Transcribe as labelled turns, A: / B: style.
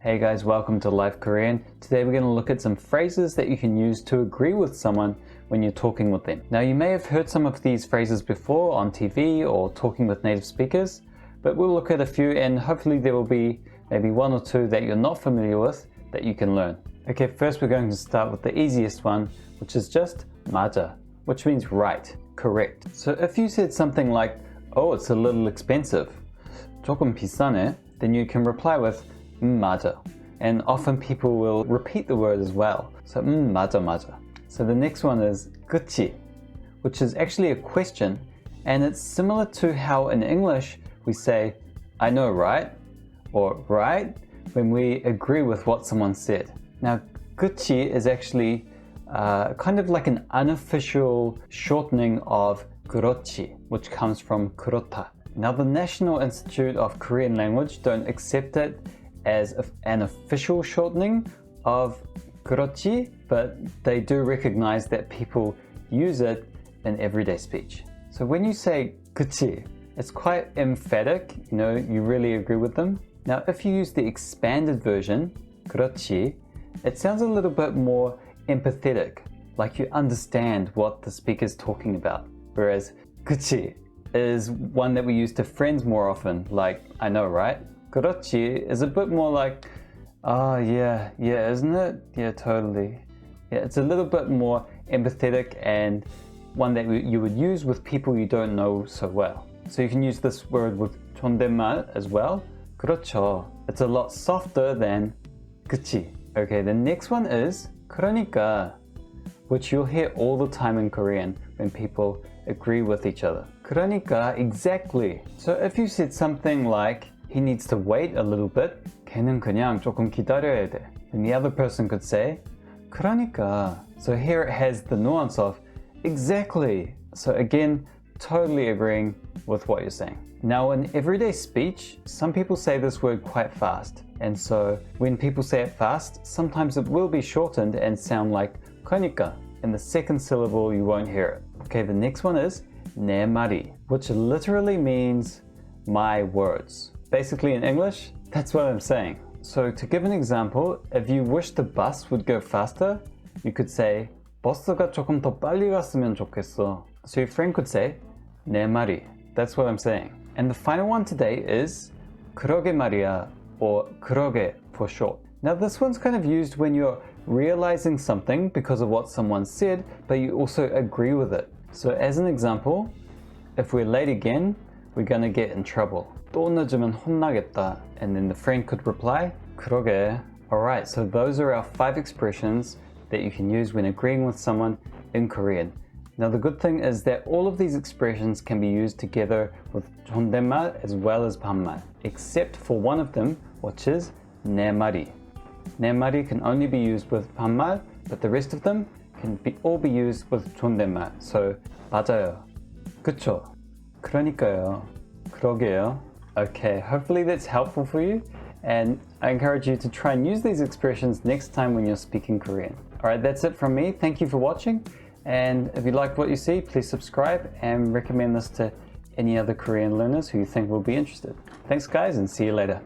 A: Hey guys, welcome to Life Korean. Today we're going to look at some phrases that you can use to agree with someone when you're talking with them. Now you may have heard some of these phrases before on TV or talking with native speakers, but we'll look at a few and hopefully there will be maybe one or two that you're not familiar with that you can learn. Okay, first we're going to start with the easiest one, which is just 맞아, which means right, correct. So if you said something like, oh, it's a little expensive, 조금 비싸네, then you can reply with 맞아. And often people will repeat the word as well. So 맞아, 맞아. So the next one is 그치, which is actually a question, and it's similar to how in English we say, I know, right? Or right, when we agree with what someone said. Now, 그치 is actually kind of like an unofficial shortening of 그렇지, which comes from 그렇다. Now, the National Institute of Korean Language don't accept it as an official shortening of 그렇지, but they do recognize that people use it in everyday speech. So when you say 그치, it's quite emphatic, you really agree with them. Now, if you use the expanded version, 그렇지, it sounds a little bit more empathetic, like you understand what the speaker's talking about. Whereas 그치 is one that we use to friends more often, like, I know, right? 그렇지 is a bit more like, oh, yeah, isn't it? Yeah, totally. Yeah, it's a little bit more empathetic and one that you would use with people you don't know so well. So you can use this word with 존댓말 as well. 그렇죠. It's a lot softer than 그치. Okay, the next one is Chronica, which you'll hear all the time in Korean when people agree with each other. Chronica, exactly. So if you said something like, he needs to wait a little bit, 걔는 그냥 조금 기다려야 돼. And the other person could say, 그러니까. So here it has the nuance of exactly. So again, totally agreeing with what you're saying. Now in everyday speech, some people say this word quite fast. And so when people say it fast, sometimes it will be shortened and sound like 그러니까. In the second syllable, you won't hear it. Okay, the next one is 내 말이, which literally means my words. Basically in English, that's what I'm saying. So to give an example, if you wish the bus would go faster, you could say 버스가 조금 더 빨리 갔으면 좋겠어. So your friend could say 내 말이. That's what I'm saying. And the final one today is 그러게 말이야, or 그러게 for short. Now this one's kind of used when you're realizing something because of what someone said, but you also agree with it. So as an example, if we're late again, we're gonna get in trouble. 또 늦으면 혼나겠다. And then the friend could reply, 그러게. Alright, so those are our 5 expressions that you can use when agreeing with someone in Korean. Now the good thing is that all of these expressions can be used together with 존댓말 as well as 반말, except for one of them, which is 내 말이. 내 말이 can only be used with 반말, but the rest of them can all be used with 존댓말. So 맞아요, 그쵸, 그러니까요, 그러게요. Okay, hopefully that's helpful for you, and I encourage you to try and use these expressions next time when you're speaking Korean. Alright, that's it from me. Thank you for watching, and if you liked what you see, please subscribe and recommend this to any other Korean learners who you think will be interested. Thanks guys, and see you later.